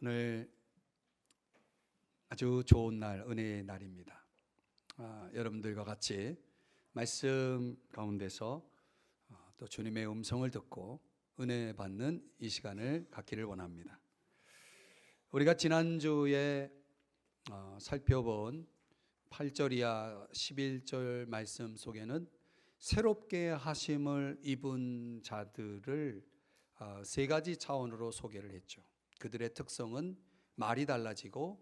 오늘 아주 좋은 날, 은혜의 날입니다. 여러분들과 같이 말씀 가운데서 또 주님의 음성을 듣고 은혜 받는 이 시간을 갖기를 원합니다. 우리가 지난주에 살펴본 8절이야 11절 말씀 속에는 새롭게 하심을 입은 자들을 세 가지 차원으로 소개를 했죠. 그들의 특성은 말이 달라지고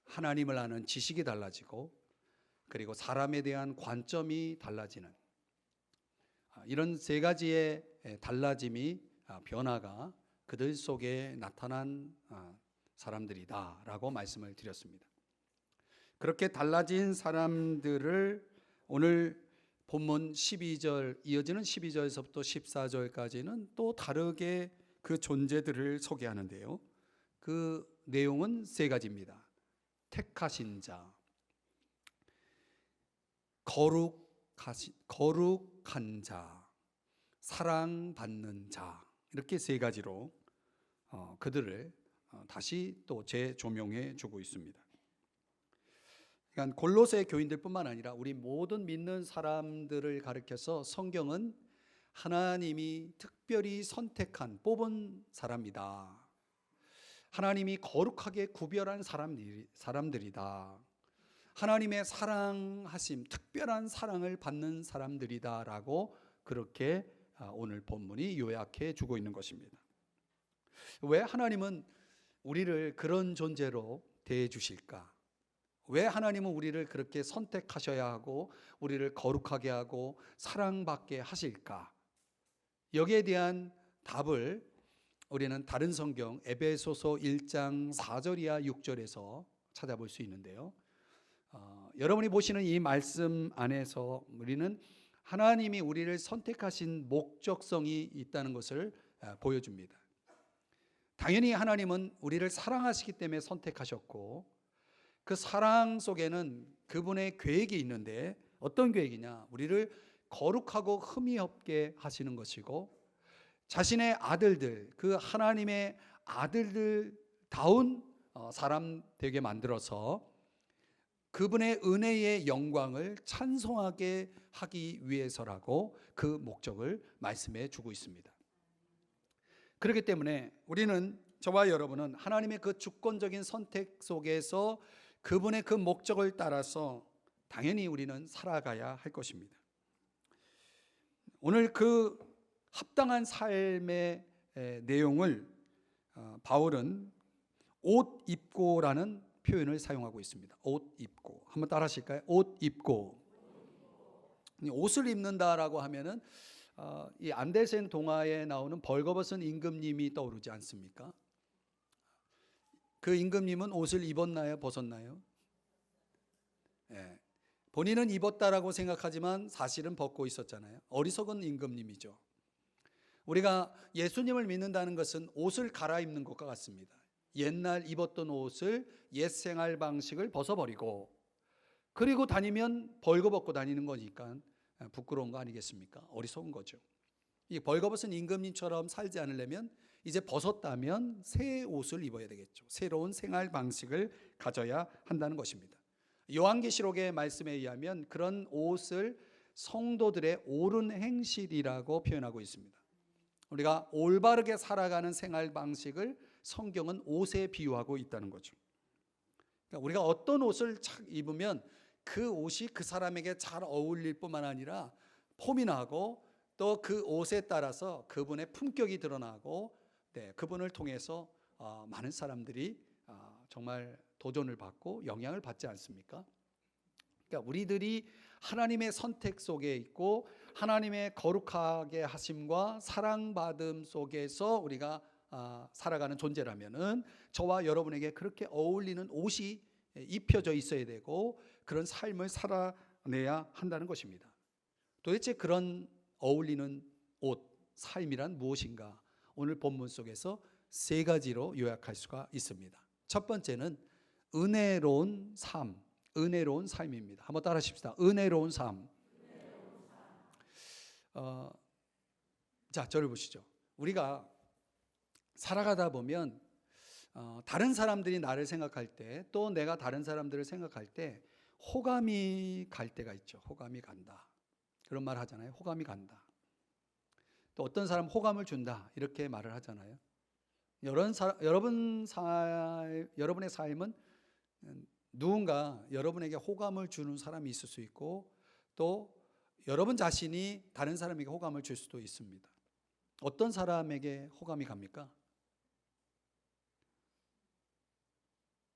하나님을 아는 지식이 달라지고 그리고 사람에 대한 관점이 달라지는 이런 세 가지의 달라짐이 변화가 그들 속에 나타난 사람들이다라고 말씀을 드렸습니다. 그렇게 달라진 사람들을 오늘 본문 12절 이어지는 12절에서부터 14절까지는 또 다르게 그 존재들을 소개하는데요. 그 내용은 세 가지입니다. 택하신 자, 거룩한 자, 사랑받는 자, 이렇게 세 가지로 그들을 다시 또 재조명해 주고 있습니다. 그러니까 골로새 교인들뿐만 아니라 우리 모든 믿는 사람들을 가리켜서 성경은 하나님이 특별히 선택한 뽑은 사람이다. 하나님이 거룩하게 구별한 사람들이다. 하나님의 사랑하심, 특별한 사랑을 받는 사람들이다라고 그렇게 오늘 본문이 요약해 주고 있는 것입니다. 왜 하나님은 우리를 그런 존재로 대해 주실까? 왜 하나님은 우리를 그렇게 선택하셔야 하고 우리를 거룩하게 하고 사랑받게 하실까? 여기에 대한 답을 우리는 다른 성경 에베소서 1장 4절이야 6절에서 찾아볼 수 있는데요. 여러분이 보시는 이 말씀 안에서 우리는 하나님이 우리를 선택하신 목적성이 있다는 것을 보여줍니다. 당연히 하나님은 우리를 사랑하시기 때문에 선택하셨고 그 사랑 속에는 그분의 계획이 있는데 어떤 계획이냐? 우리를 거룩하고 흠이 없게 하시는 것이고 자신의 아들들, 그 하나님의 아들들다운 사람 되게 만들어서 그분의 은혜의 영광을 찬송하게 하기 위해서라고 그 목적을 말씀해 주고 있습니다. 그렇기 때문에 우리는 저와 여러분은 하나님의 그 주권적인 선택 속에서 그분의 그 목적을 따라서 당연히 우리는 살아가야 할 것입니다. 오늘 그 합당한 삶의 내용을 바울은 옷 입고라는 표현을 사용하고 있습니다. 옷 입고. 한번 따라 하실까요? 옷 입고. 옷을 입는다라고 하면은 이 안데센 동화에 나오는 벌거벗은 임금님이 떠오르지 않습니까? 그 임금님은 옷을 입었나요? 벗었나요? 본인은 입었다라고 생각하지만 사실은 벗고 있었잖아요. 어리석은 임금님이죠. 우리가 예수님을 믿는다는 것은 옷을 갈아입는 것과 같습니다. 옛날 입었던 옷을 옛 생활 방식을 벗어버리고 그리고 다니면 벌거벗고 다니는 거니까 부끄러운 거 아니겠습니까? 어리석은 거죠. 이 벌거벗은 임금님처럼 살지 않으려면 이제 벗었다면 새 옷을 입어야 되겠죠. 새로운 생활 방식을 가져야 한다는 것입니다. 요한계시록의 말씀에 의하면 그런 옷을 성도들의 옳은 행실이라고 표현하고 있습니다. 우리가 올바르게 살아가는 생활 방식을 성경은 옷에 비유하고 있다는 거죠. 그러니까 우리가 어떤 옷을 착 입으면 그 옷이 그 사람에게 잘 어울릴 뿐만 아니라 폼이 나고 또 그 옷에 따라서 그분의 품격이 드러나고 그분을 통해서 많은 사람들이 정말 도전을 받고 영향을 받지 않습니까? 그러니까 우리들이 하나님의 선택 속에 있고 하나님의 거룩하게 하심과 사랑받음 속에서 우리가 살아가는 존재라면은 저와 여러분에게 그렇게 어울리는 옷이 입혀져 있어야 되고 그런 삶을 살아내야 한다는 것입니다. 도대체 그런 어울리는 옷, 삶이란 무엇인가? 오늘 본문 속에서 세 가지로 요약할 수가 있습니다. 첫 번째는 은혜로운 삶, 은혜로운 삶입니다. 한번 따라 하십시다. 은혜로운 삶. 자, 저를 보시죠. 우리가 살아가다 보면 다른 사람들이 나를 생각할 때, 또 내가 다른 사람들을 생각할 때 호감이 갈 때가 있죠. 호감이 간다. 그런 말 하잖아요. 호감이 간다. 또 어떤 사람 호감을 준다. 이렇게 말을 하잖아요. 여러분의 삶은 누군가 여러분에게 호감을 주는 사람이 있을 수 있고, 또 여러분 자신이 다른 사람에게 호감을 줄 수도 있습니다. 어떤 사람에게 호감이 갑니까?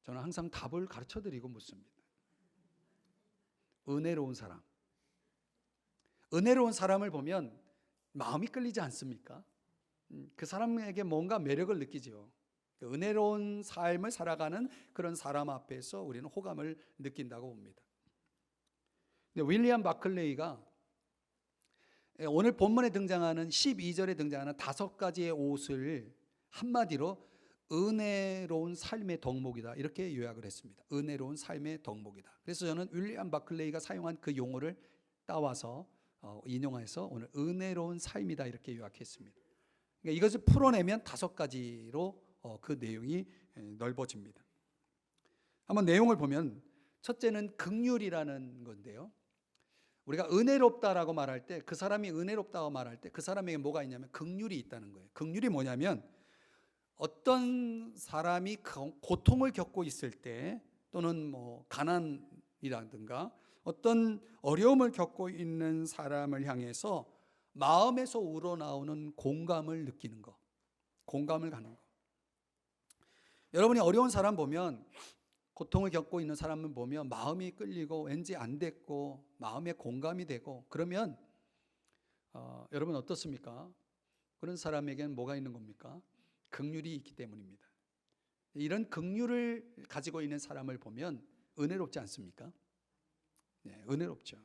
저는 항상 답을 가르쳐 드리고 묻습니다. 은혜로운 사람. 은혜로운 사람을 보면 마음이 끌리지 않습니까? 그 사람에게 뭔가 매력을 느끼죠. 은혜로운 삶을 살아가는 그런 사람 앞에서 우리는 호감을 느낀다고 봅니다. 근데 윌리엄 바클레이가 오늘 본문에 등장하는 12절에 등장하는 5가지의 옷을 한마디로 은혜로운 삶의 덕목이다, 이렇게 요약을 했습니다. 은혜로운 삶의 덕목이다. 그래서 저는 윌리엄 바클레이가 사용한 그 용어를 따와서 인용해서 오늘 은혜로운 삶이다, 이렇게 요약했습니다. 그러니까 이것을 풀어내면 5가지로 그 내용이 넓어집니다. 한번 내용을 보면, 첫째는 긍휼이라는 건데요. 우리가 은혜롭다라고 말할 때, 그 사람이 은혜롭다고 말할 때 그 사람에게 뭐가 있냐면 긍휼이 있다는 거예요. 긍휼이 뭐냐면, 어떤 사람이 고통을 겪고 있을 때, 또는 가난이라든가 어떤 어려움을 겪고 있는 사람을 향해서 마음에서 우러나오는 공감을 느끼는 것, 공감을 가는 것. 여러분이 어려운 사람 보면, 고통을 겪고 있는 사람을 보면 마음이 끌리고 왠지 안 됐고 마음에 공감이 되고, 그러면 여러분 어떻습니까? 그런 사람에게는 뭐가 있는 겁니까? 긍휼이 있기 때문입니다. 이런 긍휼을 가지고 있는 사람을 보면 은혜롭지 않습니까? 네, 은혜롭죠.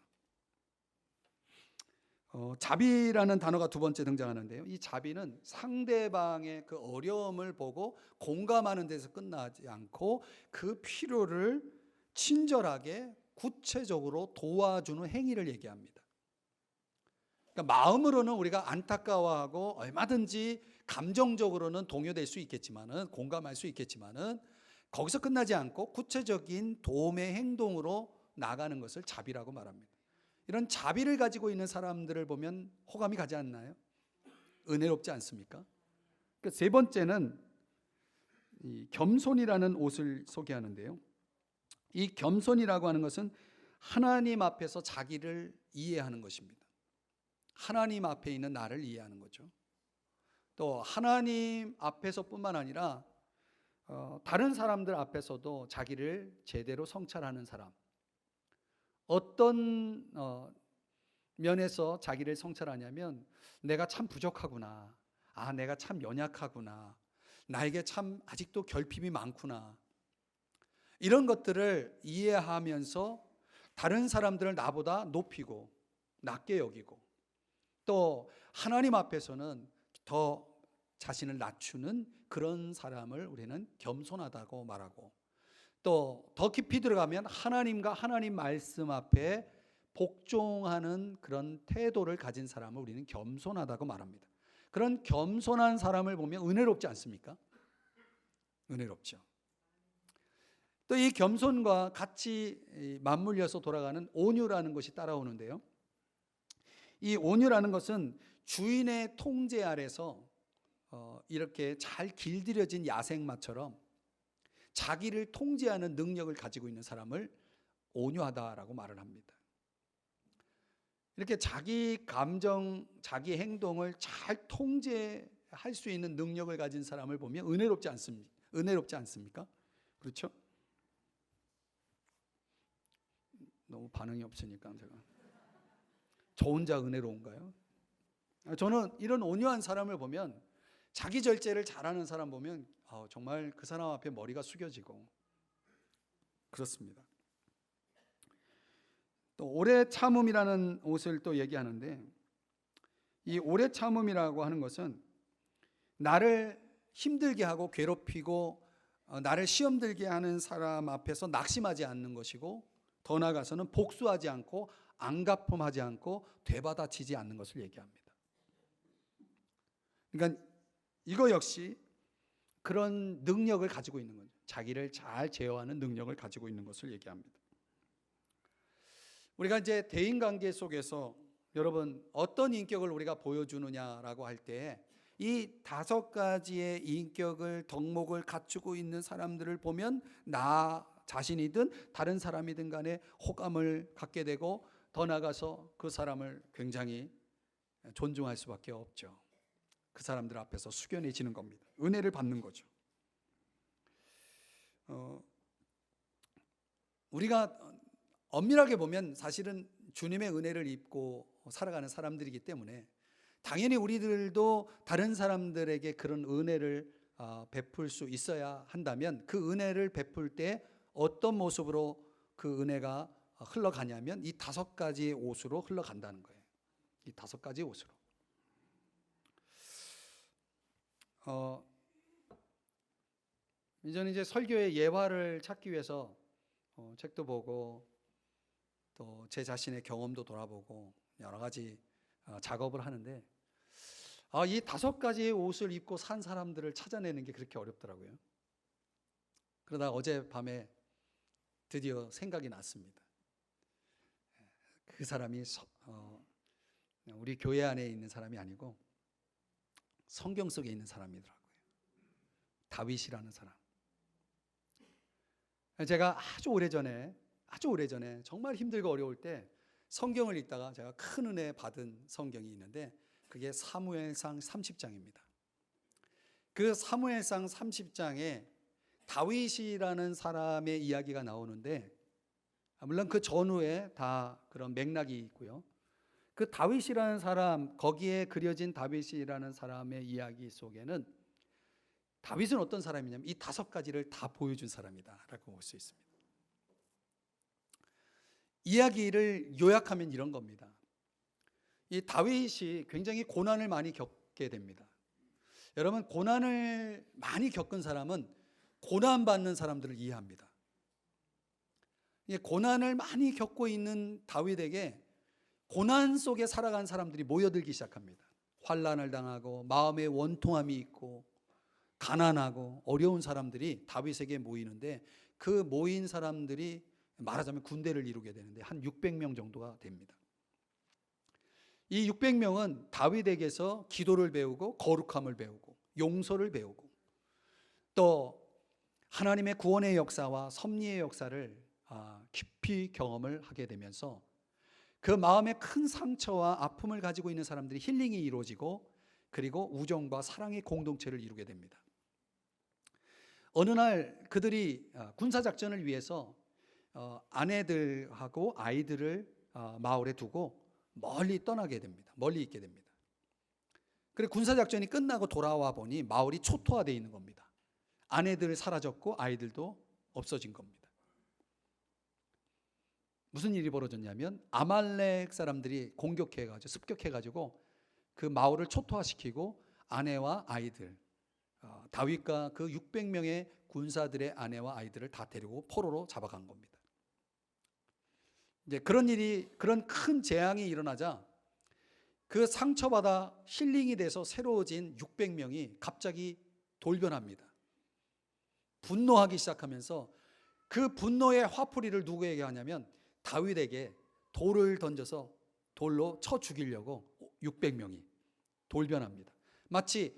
자비라는 단어가 2번째 등장하는데요. 이 자비는 상대방의 그 어려움을 보고 공감하는 데서 끝나지 않고 그 필요를 친절하게 구체적으로 도와주는 행위를 얘기합니다. 그러니까 마음으로는 우리가 안타까워하고 얼마든지 감정적으로는 동요될 수 있겠지만은, 공감할 수 있겠지만은, 거기서 끝나지 않고 구체적인 도움의 행동으로 나가는 것을 자비라고 말합니다. 이런 자비를 가지고 있는 사람들을 보면 호감이 가지 않나요? 은혜롭지 않습니까? 그러니까 3번째는 이 겸손이라는 옷을 소개하는데요. 이 겸손이라고 하는 것은 하나님 앞에서 자기를 이해하는 것입니다. 하나님 앞에 있는 나를 이해하는 거죠. 또 하나님 앞에서뿐만 아니라 다른 사람들 앞에서도 자기를 제대로 성찰하는 사람. 어떤 면에서 자기를 성찰하냐면, 내가 참 부족하구나, 내가 참 연약하구나, 나에게 참 아직도 결핍이 많구나, 이런 것들을 이해하면서 다른 사람들을 나보다 높이고 낮게 여기고, 또 하나님 앞에서는 더 자신을 낮추는 그런 사람을 우리는 겸손하다고 말하고, 또 더 깊이 들어가면 하나님과 하나님 말씀 앞에 복종하는 그런 태도를 가진 사람을 우리는 겸손하다고 말합니다. 그런 겸손한 사람을 보면 은혜롭지 않습니까? 은혜롭죠. 또 이 겸손과 같이 맞물려서 돌아가는 온유라는 것이 따라오는데요. 이 온유라는 것은 주인의 통제 아래서 이렇게 잘 길들여진 야생마처럼 자기를 통제하는 능력을 가지고 있는 사람을 온유하다라고 말을 합니다. 이렇게 자기 감정, 자기 행동을 잘 통제할 수 있는 능력을 가진 사람을 보면 은혜롭지 않습니까? 그렇죠? 너무 반응이 없으니까 제가. 저 혼자 은혜로운가요? 저는 이런 온유한 사람을 보면, 자기 절제를 잘하는 사람 보면 정말 그 사람 앞에 머리가 숙여지고 그렇습니다. 또 오래 참음이라는 옷을 또 얘기하는데, 이 오래 참음이라고 하는 것은 나를 힘들게 하고 괴롭히고 나를 시험 들게 하는 사람 앞에서 낙심하지 않는 것이고, 더 나아가서는 복수하지 않고 안갚음하지 않고 되받아치지 않는 것을 얘기합니다. 그러니까 이거 역시 그런 능력을 가지고 있는 거죠. 자기를 잘 제어하는 능력을 가지고 있는 것을 얘기합니다. 우리가 이제 대인관계 속에서 여러분 어떤 인격을 우리가 보여주느냐라고 할 때 이 5가지의 인격을 덕목을 갖추고 있는 사람들을 보면 나 자신이든 다른 사람이든 간에 호감을 갖게 되고 더 나아가서 그 사람을 굉장히 존중할 수밖에 없죠. 그 사람들 앞에서 숙연해지는 겁니다. 은혜를 받는 거죠. 우리가 엄밀하게 보면 사실은 주님의 은혜를 입고 살아가는 사람들이기 때문에 당연히 우리들도 다른 사람들에게 그런 은혜를 베풀 수 있어야 한다면 그 은혜를 베풀 때 어떤 모습으로 그 은혜가 흘러가냐면 이 5가지의 옷으로 흘러간다는 거예요. 이 5가지 옷으로. 저는 이제 설교의 예화를 찾기 위해서 책도 보고 또 제 자신의 경험도 돌아보고 여러 가지 작업을 하는데 이 5가지의 옷을 입고 산 사람들을 찾아내는 게 그렇게 어렵더라고요. 그러다 어젯밤에 드디어 생각이 났습니다. 그 사람이 우리 교회 안에 있는 사람이 아니고 성경 속에 있는 사람이더라고요. 다윗이라는 사람. 제가 아주 오래전에 정말 힘들고 어려울 때 성경을 읽다가 제가 큰 은혜 받은 성경이 있는데 그게 사무엘상 30장입니다. 그 사무엘상 30장에 다윗이라는 사람의 이야기가 나오는데 물론 그 전후에 다 그런 맥락이 있고요. 그 다윗이라는 사람, 거기에 그려진 다윗이라는 사람의 이야기 속에는 다윗은 어떤 사람이냐면 이 5가지를 다 보여준 사람이다라고 볼 수 있습니다. 이야기를 요약하면 이런 겁니다. 이 다윗이 굉장히 고난을 많이 겪게 됩니다. 여러분, 고난을 많이 겪은 사람은 고난받는 사람들을 이해합니다. 고난을 많이 겪고 있는 다윗에게 고난 속에 살아간 사람들이 모여들기 시작합니다. 환난을 당하고 마음의 원통함이 있고 가난하고 어려운 사람들이 다윗에게 모이는데 그 모인 사람들이 말하자면 군대를 이루게 되는데 한 600명 정도가 됩니다. 이 600명은 다윗에게서 기도를 배우고 거룩함을 배우고 용서를 배우고 또 하나님의 구원의 역사와 섭리의 역사를 깊이 경험을 하게 되면서 그 마음의 큰 상처와 아픔을 가지고 있는 사람들이 힐링이 이루어지고 그리고 우정과 사랑의 공동체를 이루게 됩니다. 어느 날 그들이 군사작전을 위해서 아내들하고 아이들을 마을에 두고 멀리 떠나게 됩니다. 멀리 있게 됩니다. 그리고 군사작전이 끝나고 돌아와 보니 마을이 초토화되어 있는 겁니다. 아내들 사라졌고 아이들도 없어진 겁니다. 무슨 일이 벌어졌냐면 아말렉 사람들이 공격해가지고 습격해가지고 그 마을을 초토화시키고 아내와 아이들 다윗과 그 600명의 군사들의 아내와 아이들을 다 데리고 포로로 잡아간 겁니다. 이제 그런 큰 재앙이 일어나자 그 상처받아 힐링이 돼서 새로워진 600명이 갑자기 돌변합니다. 분노하기 시작하면서 그 분노의 화풀이를 누구에게 하냐면 다윗에게 돌을 던져서 돌로 쳐 죽이려고 600명이 돌변합니다. 마치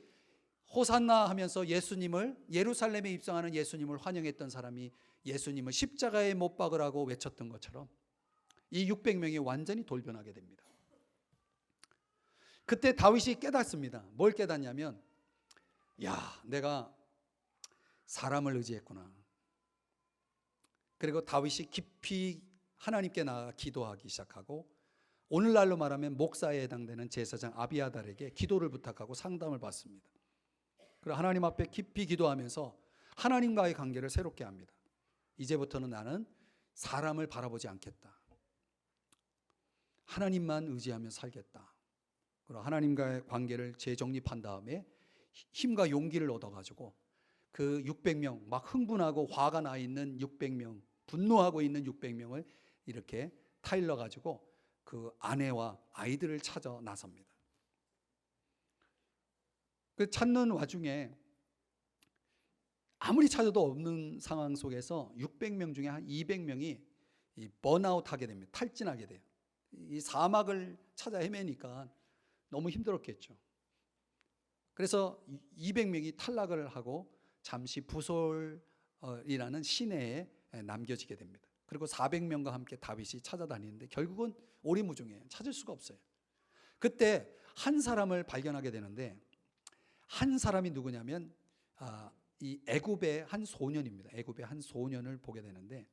호산나 하면서 예루살렘에 입성하는 예수님을 환영했던 사람이 예수님을 십자가에 못 박으라고 외쳤던 것처럼 이 600명이 완전히 돌변하게 됩니다. 그때 다윗이 깨닫습니다. 뭘 깨닫냐면 내가 사람을 의지했구나. 그리고 다윗이 깊이 하나님께 나아가 기도하기 시작하고 오늘날로 말하면 목사에 해당되는 제사장 아비아달에게 기도를 부탁하고 상담을 받습니다. 그리고 하나님 앞에 깊이 기도하면서 하나님과의 관계를 새롭게 합니다. 이제부터는 나는 사람을 바라보지 않겠다. 하나님만 의지하며 살겠다. 그리고 하나님과의 관계를 재정립한 다음에 힘과 용기를 얻어가지고 그 600명 막 흥분하고 화가 나 있는 600명 분노하고 있는 600명을 이렇게 타일러 가지고 그 아내와 아이들을 찾아 나섭니다. 그 찾는 와중에 아무리 찾아도 없는 상황 속에서 600명 중에 한 200명이 이 번아웃 하게 됩니다. 탈진하게 돼요. 이 사막을 찾아 헤매니까 너무 힘들었겠죠. 그래서 200명이 탈락을 하고 잠시 부솔이라는 시내에 남겨지게 됩니다. 그리고 400명과 함께 다윗이 찾아다니는데 결국은 오리무중이에요. 찾을 수가 없어요. 그때 한 사람을 발견하게 되는데, 한 사람이 누구냐면 이 애굽의 한 소년입니다. 애굽의 한 소년을 보게 되는데,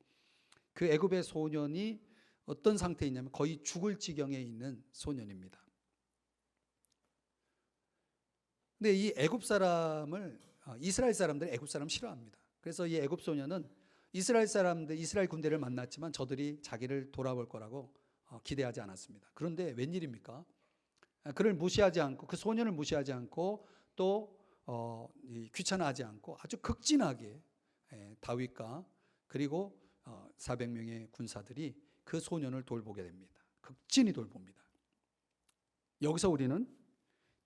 그 애굽의 소년이 어떤 상태에 있냐면 거의 죽을 지경에 있는 소년입니다. 근데 이 애굽 사람을 이스라엘 사람들이 애굽 사람 싫어합니다. 그래서 이 애굽 소년은 이스라엘 사람들, 이스라엘 군대를 만났지만 저들이 자기를 돌아볼 거라고 기대하지 않았습니다. 그런데 웬일입니까? 그를 무시하지 않고, 그 소년을 무시하지 않고, 또 귀찮아하지 않고 아주 극진하게 다윗과 그리고 400명의 군사들이 그 소년을 돌보게 됩니다. 극진히 돌봅니다. 여기서 우리는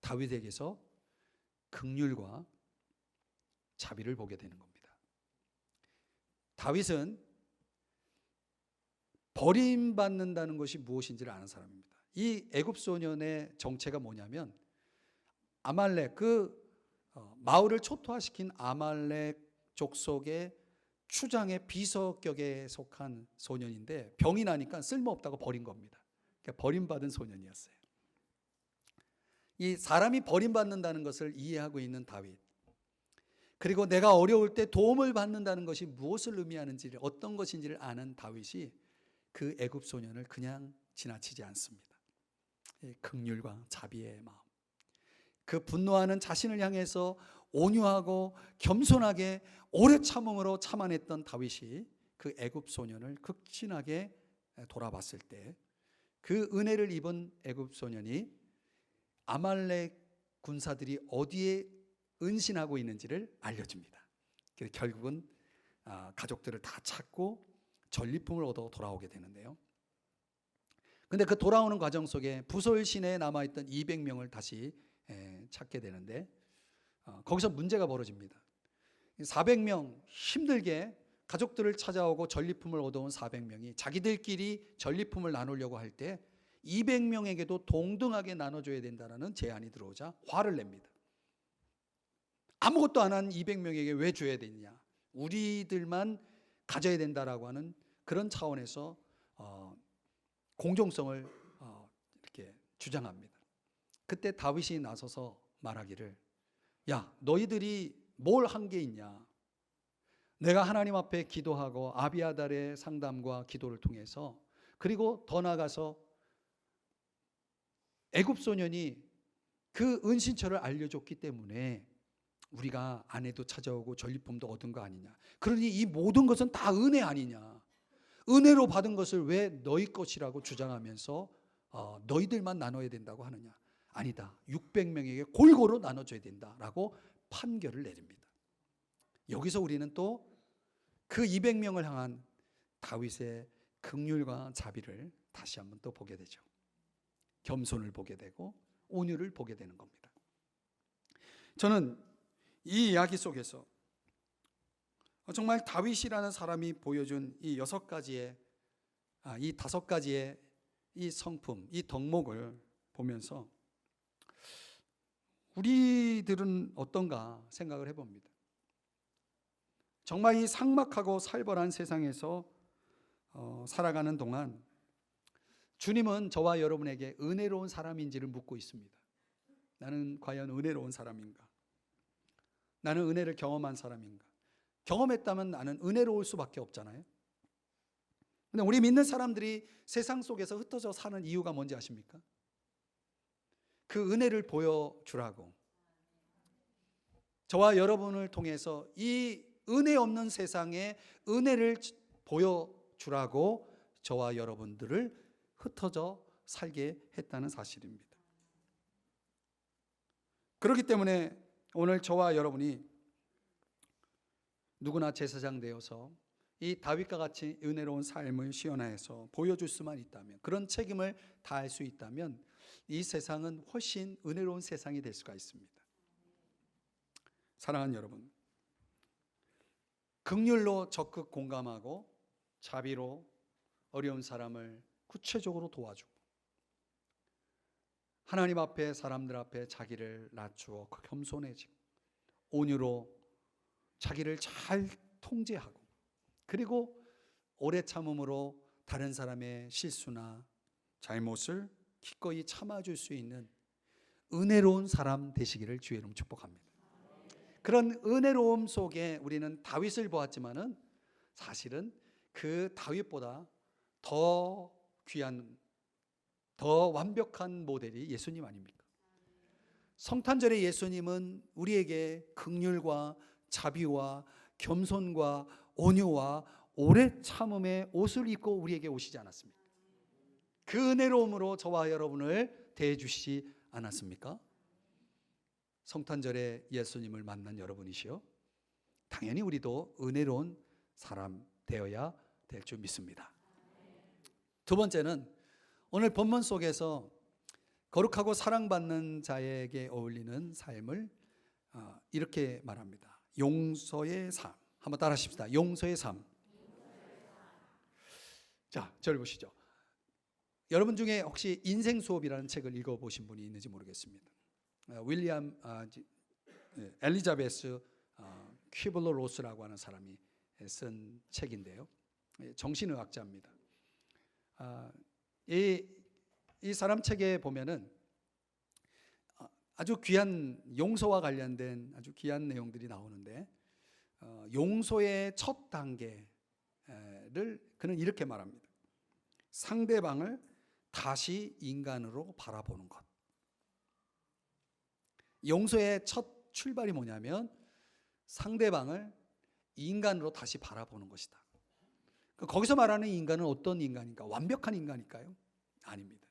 다윗에게서 긍휼과 자비를 보게 되는 겁니다. 다윗은 버림받는다는 것이 무엇인지를 아는 사람입니다. 이 애굽 소년의 정체가 뭐냐면 아말렉, 마을을 초토화시킨 아말렉 족속의 추장의 비서격에 속한 소년인데 병이 나니까 쓸모없다고 버린 겁니다. 그러니까 버림받은 소년이었어요. 이 사람이 버림받는다는 것을 이해하고 있는 다윗, 그리고 내가 어려울 때 도움을 받는다는 것이 무엇을 의미하는지를, 어떤 것인지를 아는 다윗이 그 애굽 소년을 그냥 지나치지 않습니다. 긍휼과 자비의 마음, 그 분노하는 자신을 향해서 온유하고 겸손하게 오래 참음으로 참아냈던 다윗이 그 애굽 소년을 극진하게 돌아봤을 때 그 은혜를 입은 애굽 소년이 아말렉 군사들이 어디에 은신하고 있는지를 알려줍니다. 그래서 결국은 가족들을 다 찾고 전리품을 얻어 돌아오게 되는데요. 근데 그 돌아오는 과정 속에 부솔 시내에 남아있던 200명을 다시 찾게 되는데 거기서 문제가 벌어집니다. 400명 힘들게 가족들을 찾아오고 전리품을 얻어온 400명이 자기들끼리 전리품을 나누려고 할 때 200명에게도 동등하게 나눠줘야 된다는 제안이 들어오자 화를 냅니다. 아무것도 안 한 200명에게 왜 줘야 되냐, 우리들만 가져야 된다라고 하는 그런 차원에서 공정성을 이렇게 주장합니다. 그때 다윗이 나서서 말하기를, 야, 너희들이 뭘 한 게 있냐? 내가 하나님 앞에 기도하고 아비아달의 상담과 기도를 통해서, 그리고 더 나아가서 애굽 소년이 그 은신처를 알려줬기 때문에 우리가 아내도 찾아오고 전리품도 얻은 거 아니냐. 그러니 이 모든 것은 다 은혜 아니냐. 은혜로 받은 것을 왜 너희 것이라고 주장하면서 너희들만 나눠야 된다고 하느냐. 아니다. 600명에게 골고루 나눠줘야 된다라고 판결을 내립니다. 여기서 우리는 또 그 200명을 향한 다윗의 긍휼과 자비를 다시 한번 또 보게 되죠. 겸손을 보게 되고 온유를 보게 되는 겁니다. 저는 이 이야기 속에서 정말 다윗이라는 사람이 보여준 이 6가지의, 이 5가지의 이 성품, 이 덕목을 보면서 우리들은 어떤가 생각을 해봅니다. 정말 이 삭막하고 살벌한 세상에서 살아가는 동안 주님은 저와 여러분에게 은혜로운 사람인지를 묻고 있습니다. 나는 과연 은혜로운 사람인가? 나는 은혜를 경험한 사람인가? 경험했다면 나는 은혜로울 수밖에 없잖아요. 근데 우리 믿는 사람들이 세상 속에서 흩어져 사는 이유가 뭔지 아십니까? 그 은혜를 보여주라고, 저와 여러분을 통해서 이 은혜 없는 세상에 은혜를 보여주라고 저와 여러분들을 흩어져 살게 했다는 사실입니다. 그렇기 때문에 오늘 저와 여러분이 누구나 제사장 되어서 이 다윗과 같이 은혜로운 삶을 시연하여서 보여줄 수만 있다면, 그런 책임을 다할 수 있다면 이 세상은 훨씬 은혜로운 세상이 될 수가 있습니다. 사랑하는 여러분, 긍휼로 적극 공감하고 자비로 어려운 사람을 구체적으로 도와주고 하나님 앞에 사람들 앞에 자기를 낮추어 겸손해지고 온유로 자기를 잘 통제하고 그리고 오래 참음으로 다른 사람의 실수나 잘못을 기꺼이 참아줄 수 있는 은혜로운 사람 되시기를 주의 이름으로 축복합니다. 그런 은혜로움 속에 우리는 다윗을 보았지만은 사실은 그 다윗보다 더 귀한 더 완벽한 모델이 예수님 아닙니까? 성탄절의 예수님은 우리에게 긍휼과 자비와 겸손과 온유와 오래 참음의 옷을 입고 우리에게 오시지 않았습니까? 그 은혜로움으로 저와 여러분을 대해주시지 않았습니까? 성탄절에 예수님을 만난 여러분이시요 당연히 우리도 은혜로운 사람 되어야 될 줄 믿습니다. 두 번째는 오늘 본문 속에서 거룩하고 사랑받는 자에게 어울리는 삶을 이렇게 말합니다. 용서의 삶. 한번 따라 하십시다. 용서의 삶. 자, 저를 보시죠. 여러분 중에 혹시 인생 수업이라는 책을 읽어보신 분이 있는지 모르겠습니다. 윌리엄 엘리자베스 퀴블러 로스라고 하는 사람이 쓴 책인데요. 정신의학자입니다. 이 사람 책에 보면은 아주 귀한 용서와 관련된 아주 귀한 내용들이 나오는데 용서의 첫 단계를 그는 이렇게 말합니다. 상대방을 다시 인간으로 바라보는 것. 용서의 첫 출발이 뭐냐면 상대방을 인간으로 다시 바라보는 것이다. 거기서 말하는 인간은 어떤 인간인가? 완벽한 인간일까요? 아닙니다.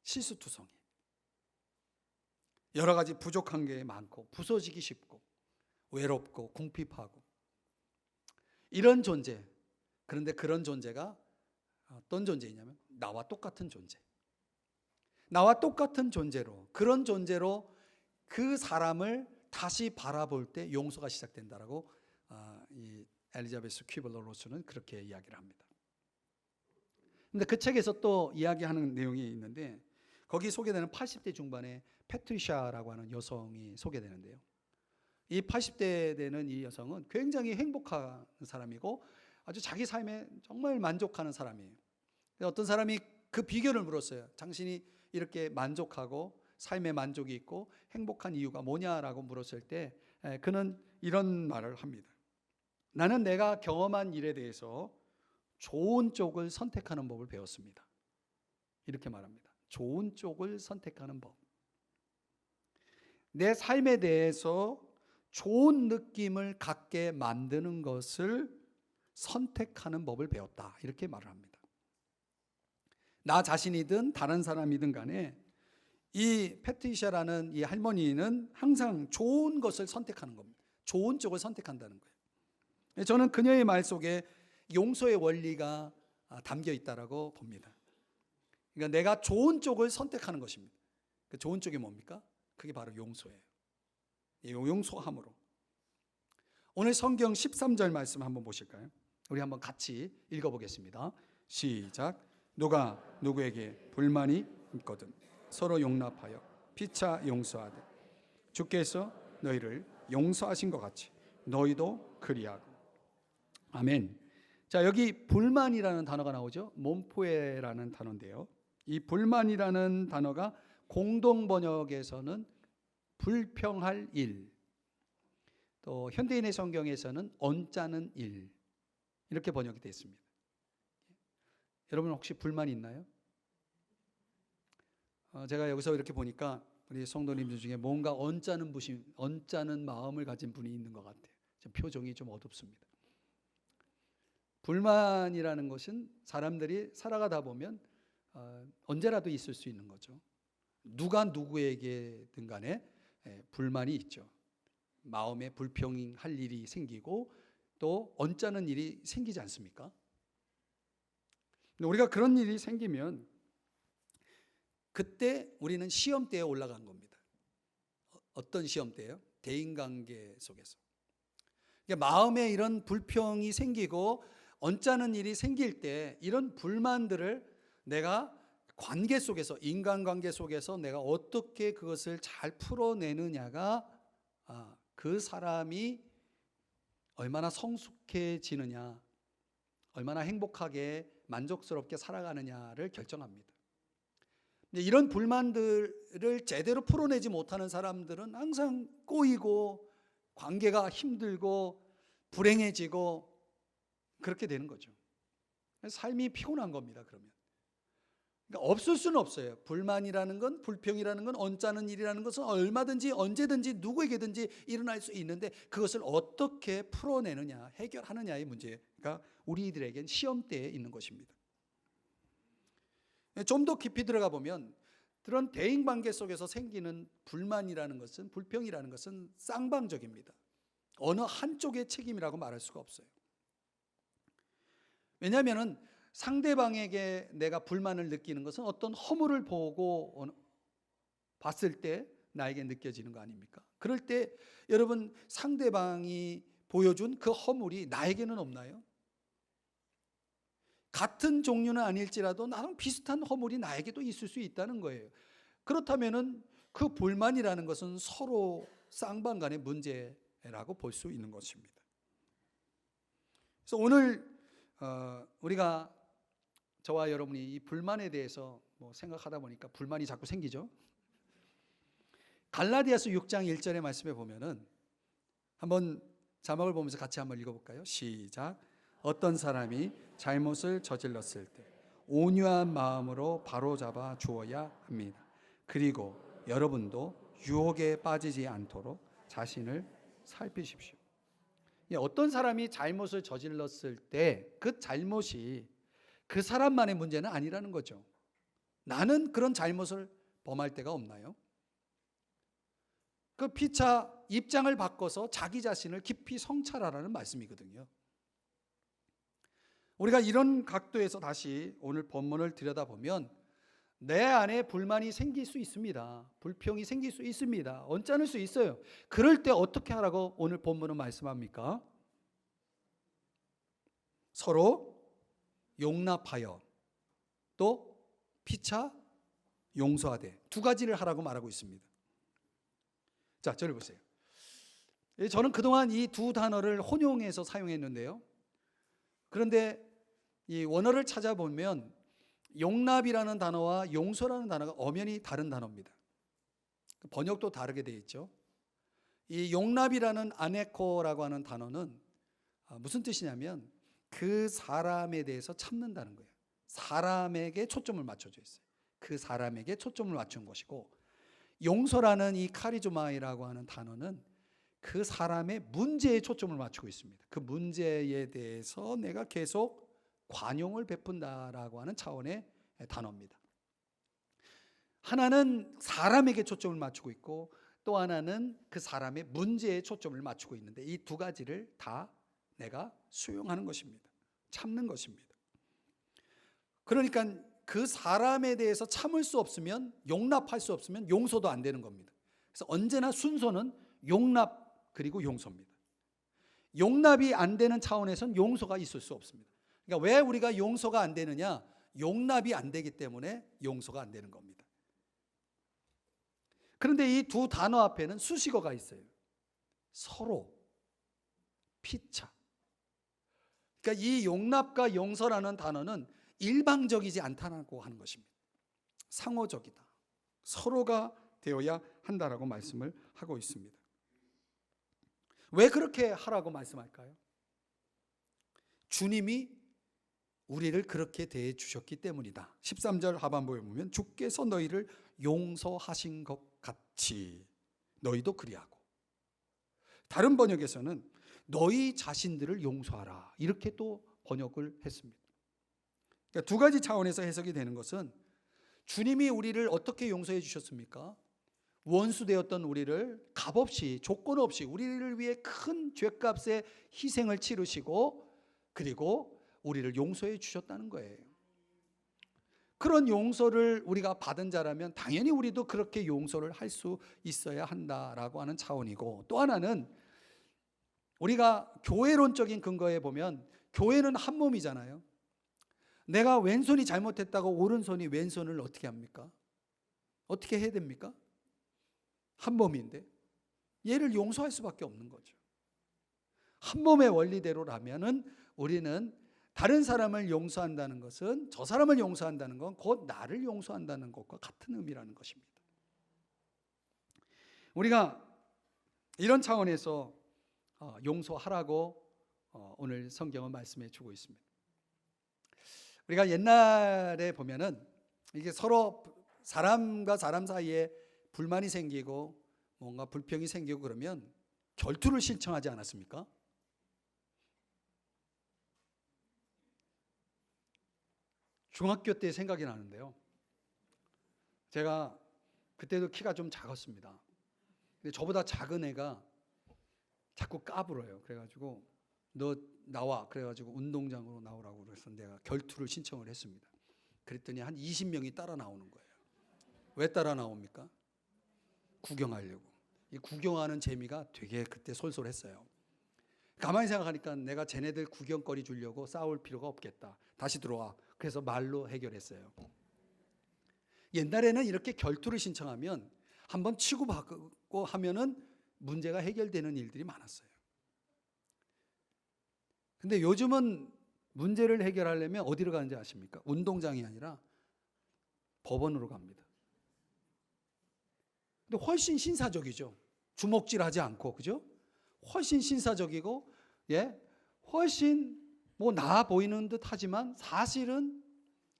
실수투성이. 여러 가지 부족한 게 많고 부서지기 쉽고 외롭고 궁핍하고 이런 존재. 그런데 그런 존재가 어떤 존재이냐면 나와 똑같은 존재. 나와 똑같은 존재로 그런 존재로 그 사람을 다시 바라볼 때 용서가 시작된다라고 이 엘리자베스 퀴블러 로스는 그렇게 이야기를 합니다. 근데 그 책에서 또 이야기하는 내용이 있는데 거기 소개되는 80대 중반의 패트리샤라고 하는 여성이 소개되는데요. 이 80대 되는 이 여성은 굉장히 행복한 사람이고 아주 자기 삶에 정말 만족하는 사람이에요. 어떤 사람이 그 비결을 물었어요. 당신이 이렇게 만족하고 삶에 만족이 있고 행복한 이유가 뭐냐라고 물었을 때 그는 이런 말을 합니다. 나는 내가 경험한 일에 대해서 좋은 쪽을 선택하는 법을 배웠습니다. 이렇게 말합니다. 좋은 쪽을 선택하는 법. 내 삶에 대해서 좋은 느낌을 갖게 만드는 것을 선택하는 법을 배웠다. 이렇게 말을 합니다. 나 자신이든 다른 사람이든 간에 이 패트리샤라는 이 할머니는 항상 좋은 것을 선택하는 겁니다. 좋은 쪽을 선택한다는 거예요. 저는 그녀의 말 속에 용서의 원리가 담겨 있다라고 봅니다. 그러니까 내가 좋은 쪽을 선택하는 것입니다. 그 좋은 쪽이 뭡니까? 그게 바로 용서예요. 용서함으로. 오늘 성경 13절 말씀 한번 보실까요? 우리 한번 같이 읽어보겠습니다. 시작. 누가 누구에게 불만이 있거든 서로 용납하여 피차 용서하되 주께서 너희를 용서하신 것 같이 너희도 그리하고. 아멘. 자, 여기 불만이라는 단어가 나오죠. 몬포에라는 단어인데요. 이 불만이라는 단어가 공동 번역에서는 불평할 일, 또 현대인의 성경에서는 언짢은 일 이렇게 번역이 되어 있습니다. 여러분 혹시 불만이 있나요? 제가 여기서 이렇게 보니까 우리 성도님들 중에 뭔가 언짢은 마음을 가진 분이 있는 것 같아요. 좀 표정이 좀 어둡습니다. 불만이라는 것은 사람들이 살아가다 보면 언제라도 있을 수 있는 거죠. 누가 누구에게든 간에 불만이 있죠. 마음에 불평할 일이 생기고 또 언짢은 일이 생기지 않습니까? 우리가 그런 일이 생기면 그때 우리는 시험대에 올라간 겁니다. 어떤 시험대예요? 대인관계 속에서. 마음에 이런 불평이 생기고 언짢은 일이 생길 때 이런 불만들을 내가 관계 속에서, 인간관계 속에서 내가 어떻게 그것을 잘 풀어내느냐가 그 사람이 얼마나 성숙해지느냐, 얼마나 행복하게 만족스럽게 살아가느냐를 결정합니다. 이런 불만들을 제대로 풀어내지 못하는 사람들은 항상 꼬이고 관계가 힘들고 불행해지고 그렇게 되는 거죠. 삶이 피곤한 겁니다. 그러면 그러니까 없을 수는 없어요. 불만이라는 건, 불평이라는 건, 언짢은 일이라는 것은 얼마든지 언제든지 누구에게든지 일어날 수 있는데 그것을 어떻게 풀어내느냐, 해결하느냐의 문제가 우리들에겐 시험대에 있는 것입니다. 좀 더 깊이 들어가 보면 그런 대인관계 속에서 생기는 불만이라는 것은, 불평이라는 것은 쌍방적입니다. 어느 한쪽의 책임이라고 말할 수가 없어요. 왜냐하면 상대방에게 내가 불만을 느끼는 것은 어떤 허물을 보고 봤을 때 나에게 느껴지는 거 아닙니까? 그럴 때 여러분, 상대방이 보여준 그 허물이 나에게는 없나요? 같은 종류는 아닐지라도 나랑 비슷한 허물이 나에게도 있을 수 있다는 거예요. 그렇다면은 그 불만이라는 것은 서로 쌍방 간의 문제라고 볼 수 있는 것입니다. 그래서 오늘 우리가, 저와 여러분이 이 불만에 대해서 생각하다 보니까 불만이 자꾸 생기죠. 갈라디아서 6장 1절의 말씀에 보면은 한번 자막을 보면서 같이 한번 읽어볼까요? 시작. 어떤 사람이 잘못을 저질렀을 때 온유한 마음으로 바로잡아 주어야 합니다. 그리고 여러분도 유혹에 빠지지 않도록 자신을 살피십시오. 어떤 사람이 잘못을 저질렀을 때 그 잘못이 그 사람만의 문제는 아니라는 거죠. 나는 그런 잘못을 범할 때가 없나요? 그 피차 입장을 바꿔서 자기 자신을 깊이 성찰하라는 말씀이거든요. 우리가 이런 각도에서 다시 오늘 본문을 들여다보면 내 안에 불만이 생길 수 있습니다. 불평이 생길 수 있습니다. 언짢을 수 있어요. 그럴 때 어떻게 하라고 오늘 본문은 말씀합니까? 서로 용납하여 또 피차 용서하되, 두 가지를 하라고 말하고 있습니다. 자, 저를 보세요. 저는 그동안 이 두 단어를 혼용해서 사용했는데요. 그런데 이 원어를 찾아보면 용납이라는 단어와 용서라는 단어가 엄연히 다른 단어입니다. 번역도 다르게 되어 있죠. 이 용납이라는 아네코라고 하는 단어는 무슨 뜻이냐면 그 사람에 대해서 참는다는 거예요. 사람에게 초점을 맞춰져 있어요. 그 사람에게 초점을 맞춘 것이고, 용서라는 이 카리조마이라고 하는 단어는 그 사람의 문제에 초점을 맞추고 있습니다. 그 문제에 대해서 내가 계속 관용을 베푼다라고 하는 차원의 단어입니다. 하나는 사람에게 초점을 맞추고 있고 또 하나는 그 사람의 문제에 초점을 맞추고 있는데 이 두 가지를 다 내가 수용하는 것입니다. 참는 것입니다. 그러니까 그 사람에 대해서 참을 수 없으면, 용납할 수 없으면 용서도 안 되는 겁니다. 그래서 언제나 순서는 용납 그리고 용서입니다. 용납이 안 되는 차원에서는 용서가 있을 수 없습니다. 그러니까 왜 우리가 용서가 안 되느냐? 용납이 안 되기 때문에 용서가 안 되는 겁니다. 그런데 이 두 단어 앞에는 수식어가 있어요. 서로, 피차. 그러니까 이 용납과 용서라는 단어는 일방적이지 않다고 하는 것입니다. 상호적이다. 서로가 되어야 한다라고 말씀을 하고 있습니다. 왜 그렇게 하라고 말씀할까요? 주님이 우리를 그렇게 대해 주셨기 때문이다. 13절 하반부에 보면 주께서 너희를 용서하신 것 같이 너희도 그리하고, 다른 번역에서는 너희 자신들을 용서하라, 이렇게 또 번역을 했습니다. 그러니까 두 가지 차원에서 해석이 되는 것은, 주님이 우리를 어떻게 용서해 주셨습니까? 원수 되었던 우리를 값없이, 조건 없이 우리를 위해 큰 죄값의 희생을 치르시고 그리고 우리를 용서해 주셨다는 거예요. 그런 용서를 우리가 받은 자라면 당연히 우리도 그렇게 용서를 할 수 있어야 한다라고 하는 차원이고, 또 하나는 우리가 교회론적인 근거에 보면 교회는 한 몸이잖아요. 내가 왼손이 잘못했다고 오른손이 왼손을 어떻게 합니까? 어떻게 해야 됩니까? 한 몸인데 얘를 용서할 수밖에 없는 거죠. 한 몸의 원리대로라면은 우리는 다른 사람을 용서한다는 것은, 저 사람을 용서한다는 건 곧 나를 용서한다는 것과 같은 의미라는 것입니다. 우리가 이런 차원에서 용서하라고 오늘 성경은 말씀해 주고 있습니다. 우리가 옛날에 보면은 이게 서로 사람과 사람 사이에 불만이 생기고 뭔가 불평이 생기고 그러면 결투를 신청하지 않았습니까? 중학교 때 생각이 나는데요. 제가 그때도 키가 좀 작았습니다. 근데 저보다 작은 애가 자꾸 까불어요. 그래가지고 너 나와. 그래가지고 운동장으로 나오라고 그래서 내가 결투를 신청을 했습니다. 그랬더니 한 20명이 따라 나오는 거예요. 왜 따라 나옵니까? 구경하려고. 이 구경하는 재미가 되게 그때 솔솔했어요. 가만히 생각하니까 내가 쟤네들 구경거리 주려고 싸울 필요가 없겠다. 다시 들어와. 그래서 말로 해결했어요. 옛날에는 이렇게 결투를 신청하면 한번 치고받고 하면은 문제가 해결되는 일들이 많았어요. 근데 요즘은 문제를 해결하려면 어디로 가는지 아십니까? 운동장이 아니라 법원으로 갑니다. 근데 훨씬 신사적이죠. 주먹질하지 않고, 그죠? 훨씬 신사적이고, 훨씬 뭐 나아 보이는 듯 하지만 사실은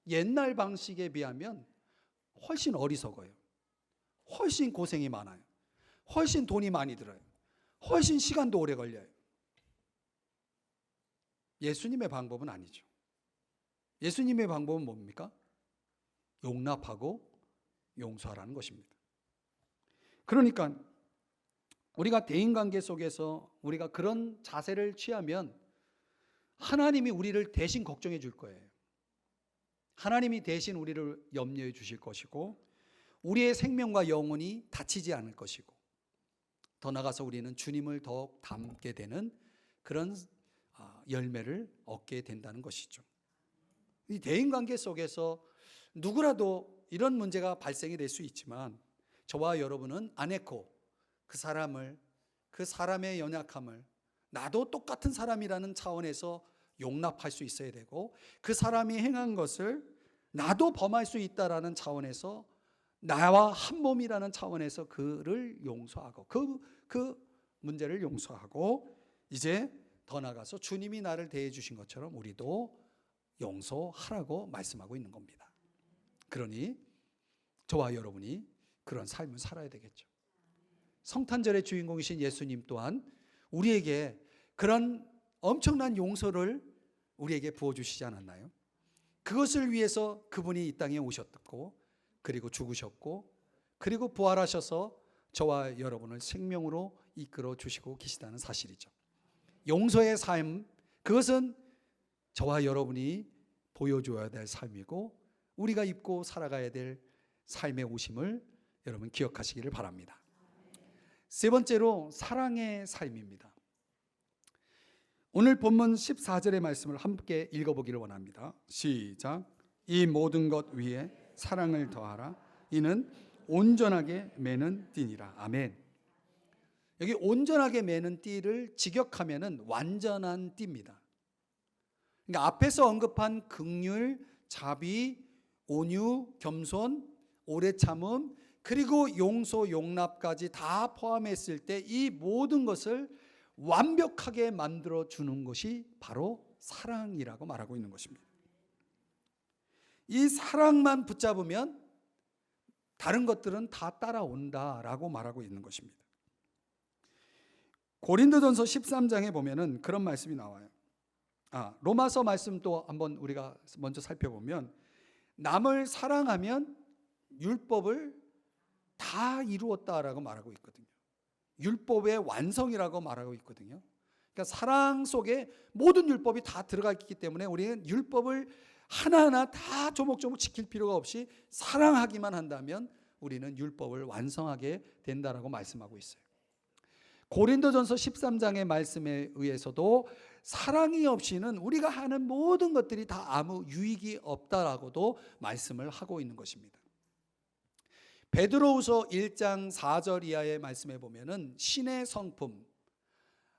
옛날 방식에 비하면 훨씬 어리석어요. 훨씬 고생이 많아요. 훨씬 돈이 많이 들어요. 훨씬 시간도 오래 걸려요. 예수님의 방법은 아니죠. 예수님의 방법은 뭡니까? 용납하고 용서하라는 것입니다. 그러니까 우리가 대인관계 속에서 우리가 그런 자세를 취하면 하나님이 우리를 대신 걱정해 줄 거예요. 하나님이 대신 우리를 염려해 주실 것이고 우리의 생명과 영혼이 다치지 않을 것이고 더 나아가서 우리는 주님을 더욱 닮게 되는 그런 열매를 얻게 된다는 것이죠. 이 대인관계 속에서 누구라도 이런 문제가 발생이 될 수 있지만 저와 여러분은 아네코, 그 사람을, 그 사람의 연약함을 나도 똑같은 사람이라는 차원에서 용납할 수 있어야 되고 그 사람이 행한 것을 나도 범할 수 있다라는 차원에서 나와 한 몸이라는 차원에서 그를 용서하고 그 문제를 용서하고 이제 더 나아가서 주님이 나를 대해 주신 것처럼 우리도 용서하라고 말씀하고 있는 겁니다. 그러니 저와 여러분이 그런 삶을 살아야 되겠죠. 성탄절의 주인공이신 예수님 또한 우리에게 그런 엄청난 용서를 우리에게 부어주시지 않았나요? 그것을 위해서 그분이 이 땅에 오셨고 그리고 죽으셨고 그리고 부활하셔서 저와 여러분을 생명으로 이끌어 주시고 계시다는 사실이죠. 용서의 삶, 그것은 저와 여러분이 보여줘야 될 삶이고 우리가 입고 살아가야 될 삶의 오심을 여러분 기억하시기를 바랍니다. 세 번째로 사랑의 삶입니다. 오늘 본문 14절의 말씀을 함께 읽어보기를 원합니다. 시작. 이 모든 것 위에 사랑을 더하라. 이는 온전하게 매는 띠니라. 아멘. 여기 온전하게 매는 띠를 직역하면은 완전한 띠입니다. 그러니까 앞에서 언급한 긍휼, 자비, 온유, 겸손, 오래 참음, 그리고 용서, 용납까지 다 포함했을 때 이 모든 것을 완벽하게 만들어 주는 것이 바로 사랑이라고 말하고 있는 것입니다. 이 사랑만 붙잡으면 다른 것들은 다 따라온다라고 말하고 있는 것입니다. 고린도전서 13장에 보면은 그런 말씀이 나와요. 로마서 말씀도 한번 우리가 먼저 살펴보면 남을 사랑하면 율법을 다 이루었다라고 말하고 있거든요. 율법의 완성이라고 말하고 있거든요. 그러니까 사랑 속에 모든 율법이 다 들어가 있기 때문에 우리는 율법을 하나하나 다 조목조목 지킬 필요가 없이 사랑하기만 한다면 우리는 율법을 완성하게 된다라고 말씀하고 있어요. 고린도전서 13장의 말씀에 의해서도 사랑이 없이는 우리가 하는 모든 것들이 다 아무 유익이 없다라고도 말씀을 하고 있는 것입니다. 베드로후서 1장 4절 이하의 말씀에 보면은 신의 성품,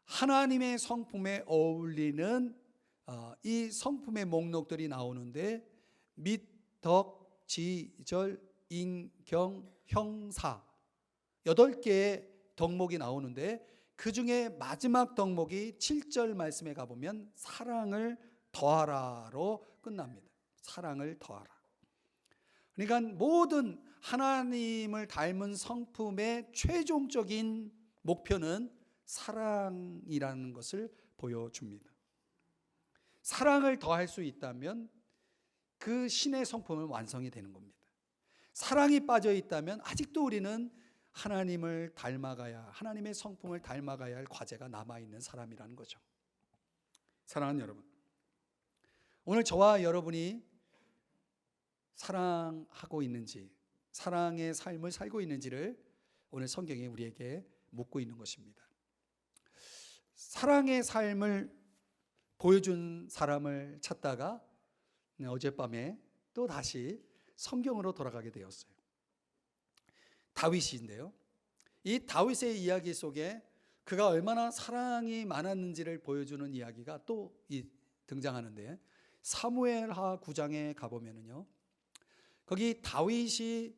하나님의 성품에 어울리는 이 성품의 목록들이 나오는데 및, 덕, 지, 절, 인, 경, 형사 8개의 덕목이 나오는데 그 중에 마지막 덕목이 7절 말씀에 가보면 사랑을 더하라로 끝납니다. 사랑을 더하라. 그러니까 모든 하나님을 닮은 성품의 최종적인 목표는 사랑이라는 것을 보여줍니다. 사랑을 더할 수 있다면 그 신의 성품은 완성이 되는 겁니다. 사랑이 빠져 있다면 아직도 우리는 하나님을 닮아가야, 하나님의 성품을 닮아가야 할 과제가 남아있는 사람이라는 거죠. 사랑하는 여러분, 오늘 저와 여러분이 사랑하고 있는지, 사랑의 삶을 살고 있는지를 오늘 성경이 우리에게 묻고 있는 것입니다. 사랑의 삶을 보여준 사람을 찾다가 어젯밤에 또 다시 성경으로 돌아가게 되었어요. 다윗인데요, 이 다윗의 이야기 속에 그가 얼마나 사랑이 많았는지를 보여주는 이야기가 또 등장하는데, 사무엘하 9장에 가보면은요, 거기 다윗이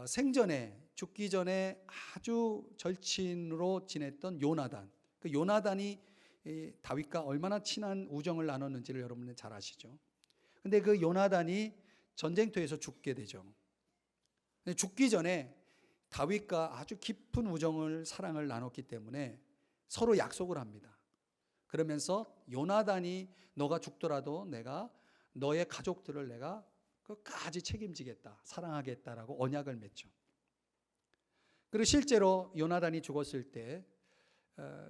생전에, 죽기 전에 아주 절친으로 지냈던 요나단, 그 요나단이 다윗과 얼마나 친한 우정을 나눴는지를 여러분은 잘 아시죠. 근데 그 요나단이 전쟁터에서 죽게 되죠. 죽기 전에 다윗과 아주 깊은 우정을, 사랑을 나눴기 때문에 서로 약속을 합니다. 그러면서 요나단이 너가 죽더라도 내가 너의 가족들을 내가 끝까지 책임지겠다, 사랑하겠다라고 언약을 맺죠. 그리고 실제로 요나단이 죽었을 때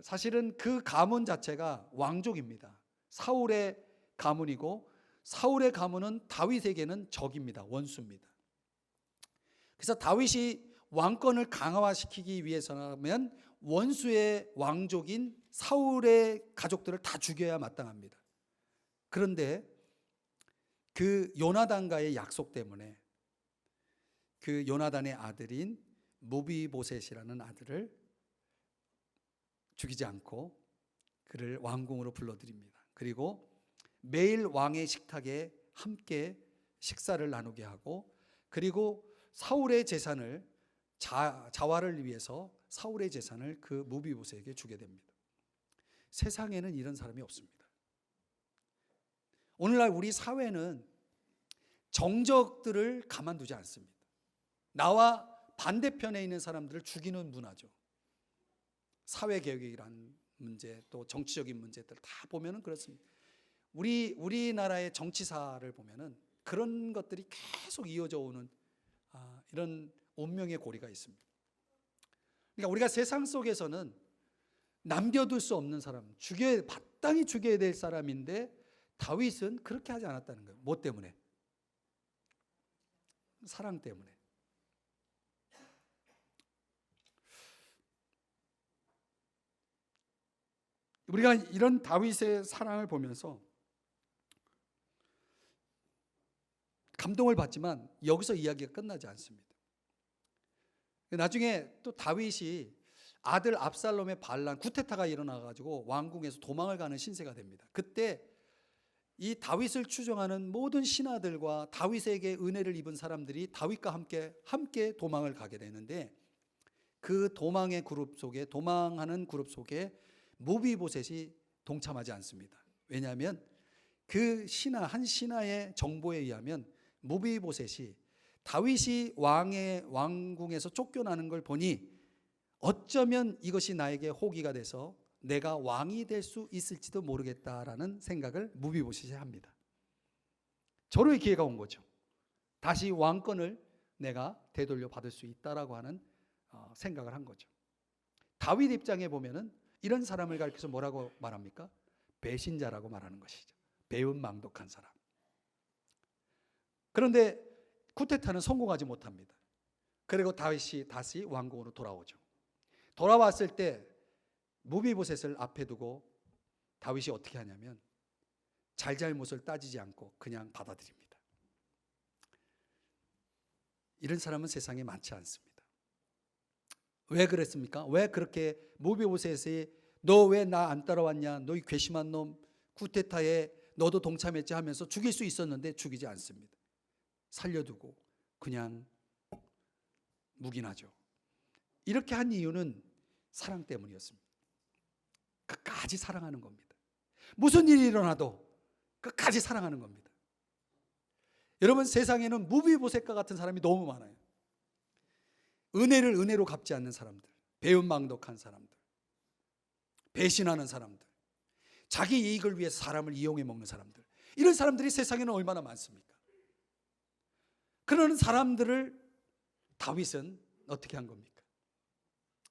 사실은 그 가문 자체가 왕족입니다. 사울의 가문이고, 사울의 가문은 다윗에게는 적입니다. 원수입니다. 그래서 다윗이 왕권을 강화시키기 위해서라면 원수의 왕족인 사울의 가족들을 다 죽여야 마땅합니다. 그런데 그 요나단과의 약속 때문에 그 요나단의 아들인 무비보셋이라는 아들을 죽이지 않고 그를 왕궁으로 불러들입니다. 그리고 매일 왕의 식탁에 함께 식사를 나누게 하고, 그리고 사울의 재산을, 자활을 위해서 사울의 재산을 그 무비보셋에게 주게 됩니다. 세상에는 이런 사람이 없습니다. 오늘날 우리 사회는 정적들을 가만두지 않습니다. 나와 반대편에 있는 사람들을 죽이는 문화죠. 사회개혁이라는 문제, 또 정치적인 문제들 다 보면은 그렇습니다. 우리나라의 정치사를 보면은 그런 것들이 계속 이어져 오는 이런 운명의 고리가 있습니다. 그러니까 우리가 세상 속에서는 남겨둘 수 없는 사람, 마땅히 죽여야 될 사람인데 다윗은 그렇게 하지 않았다는 거예요. 뭐 때문에? 사랑 때문에. 우리가 이런 다윗의 사랑을 보면서 감동을 받지만 여기서 이야기가 끝나지 않습니다. 나중에 또 다윗이 아들 압살롬의 반란, 쿠데타가 일어나가지고 왕궁에서 도망을 가는 신세가 됩니다. 그때 이 다윗을 추종하는 모든 신하들과 다윗에게 은혜를 입은 사람들이 다윗과 함께 도망을 가게 되는데, 그 도망하는 그룹 속에 무비보셋이 동참하지 않습니다. 왜냐하면 그 한 신하의 정보에 의하면 무비보셋이 다윗이 왕궁에서 쫓겨나는 걸 보니 어쩌면 이것이 나에게 호기가 돼서 내가 왕이 될 수 있을지도 모르겠다라는 생각을 무비보셋이 합니다. 저로의 기회가 온 거죠. 다시 왕권을 내가 되돌려 받을 수 있다라고 하는 생각을 한 거죠. 다윗 입장에 보면은 이런 사람을 가리켜서 뭐라고 말합니까? 배신자라고 말하는 것이죠. 배은망덕한 사람. 그런데 쿠데타는 성공하지 못합니다. 그리고 다윗이 다시 왕궁으로 돌아오죠. 돌아왔을 때 무비보셋을 앞에 두고 다윗이 어떻게 하냐면 잘잘못을 따지지 않고 그냥 받아들입니다. 이런 사람은 세상에 많지 않습니다. 왜 그랬습니까? 왜 그렇게 무비보셋이 너 왜 나 안 따라왔냐, 너희 괘씸한 놈, 쿠데타에 너도 동참했지 하면서 죽일 수 있었는데 죽이지 않습니다. 살려두고 그냥 묵인하죠. 이렇게 한 이유는 사랑 때문이었습니다. 끝까지 사랑하는 겁니다. 무슨 일이 일어나도 끝까지 사랑하는 겁니다. 여러분, 세상에는 무비보셋과 같은 사람이 너무 많아요. 은혜를 은혜로 갚지 않는 사람들, 배은망덕한 사람들, 배신하는 사람들, 자기 이익을 위해서 사람을 이용해 먹는 사람들, 이런 사람들이 세상에는 얼마나 많습니까? 그런 사람들을 다윗은 어떻게 한 겁니까?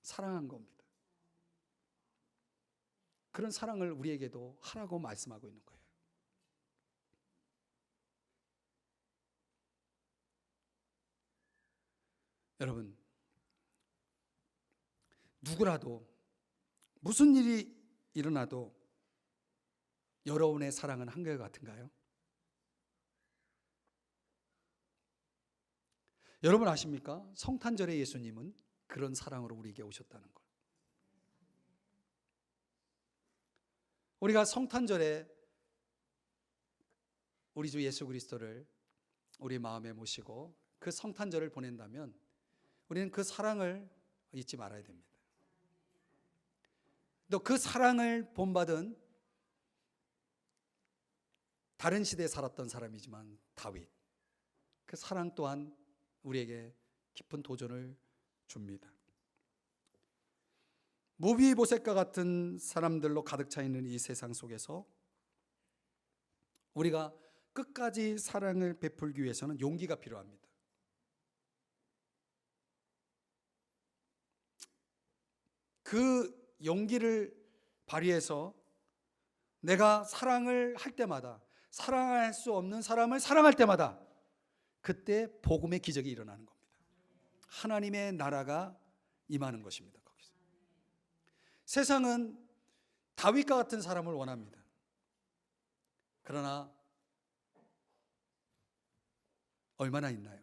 사랑한 겁니다. 그런 사랑을 우리에게도 하라고 말씀하고 있는 거예요. 여러분, 누구라도 무슨 일이 일어나도 여러분의 사랑은 한결같은가요? 여러분 아십니까? 성탄절에 예수님은 그런 사랑으로 우리에게 오셨다는 걸. 우리가 성탄절에 우리 주 예수 그리스도를 우리 마음에 모시고 그 성탄절을 보낸다면 우리는 그 사랑을 잊지 말아야 됩니다. 또 그 사랑을 본받은 다른 시대에 살았던 사람이지만 다윗, 그 사랑 또한 우리에게 깊은 도전을 줍니다. 무비보셋과 같은 사람들로 가득 차 있는 이 세상 속에서 우리가 끝까지 사랑을 베풀기 위해서는 용기가 필요합니다. 그 용기를 발휘해서 내가 사랑을 할 때마다, 사랑할 수 없는 사람을 사랑할 때마다 그때 복음의 기적이 일어나는 겁니다. 하나님의 나라가 임하는 것입니다. 거기서. 세상은 다윗과 같은 사람을 원합니다. 그러나 얼마나 있나요?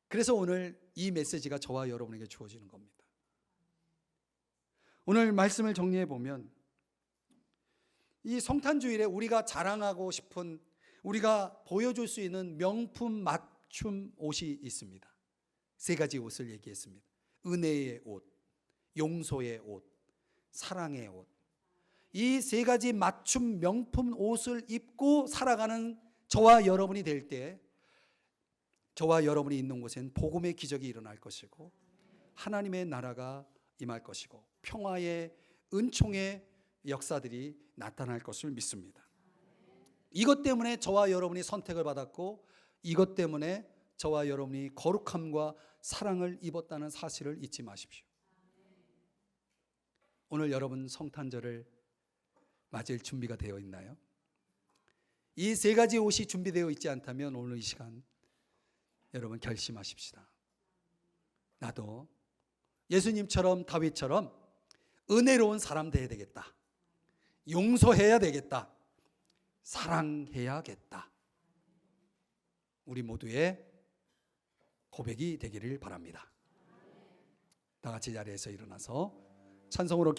그래서 오늘 이 메시지가 저와 여러분에게 주어지는 겁니다. 오늘 말씀을 정리해 보면 이 성탄주일에 우리가 자랑하고 싶은, 우리가 보여줄 수 있는 명품 맞춤 옷이 있습니다. 세 가지 옷을 얘기했습니다. 은혜의 옷, 용서의 옷, 사랑의 옷. 이 세 가지 맞춤 명품 옷을 입고 살아가는 저와 여러분이 될 때 저와 여러분이 있는 곳엔 복음의 기적이 일어날 것이고 하나님의 나라가 임할 것이고 평화의 은총의 역사들이 나타날 것을 믿습니다. 이것 때문에 저와 여러분이 선택을 받았고 이것 때문에 저와 여러분이 거룩함과 사랑을 입었다는 사실을 잊지 마십시오. 오늘 여러분 성탄절을 맞을 준비가 되어 있나요? 이 세 가지 옷이 준비되어 있지 않다면 오늘 이 시간 여러분 결심하십시다. 나도 예수님처럼 다윗처럼 은혜로운 사람 되어야 되겠다. 용서해야 되겠다. 사랑해야겠다. 우리 모두의 고백이 되기를 바랍니다. 다 같이 자리에서 일어나서 찬송으로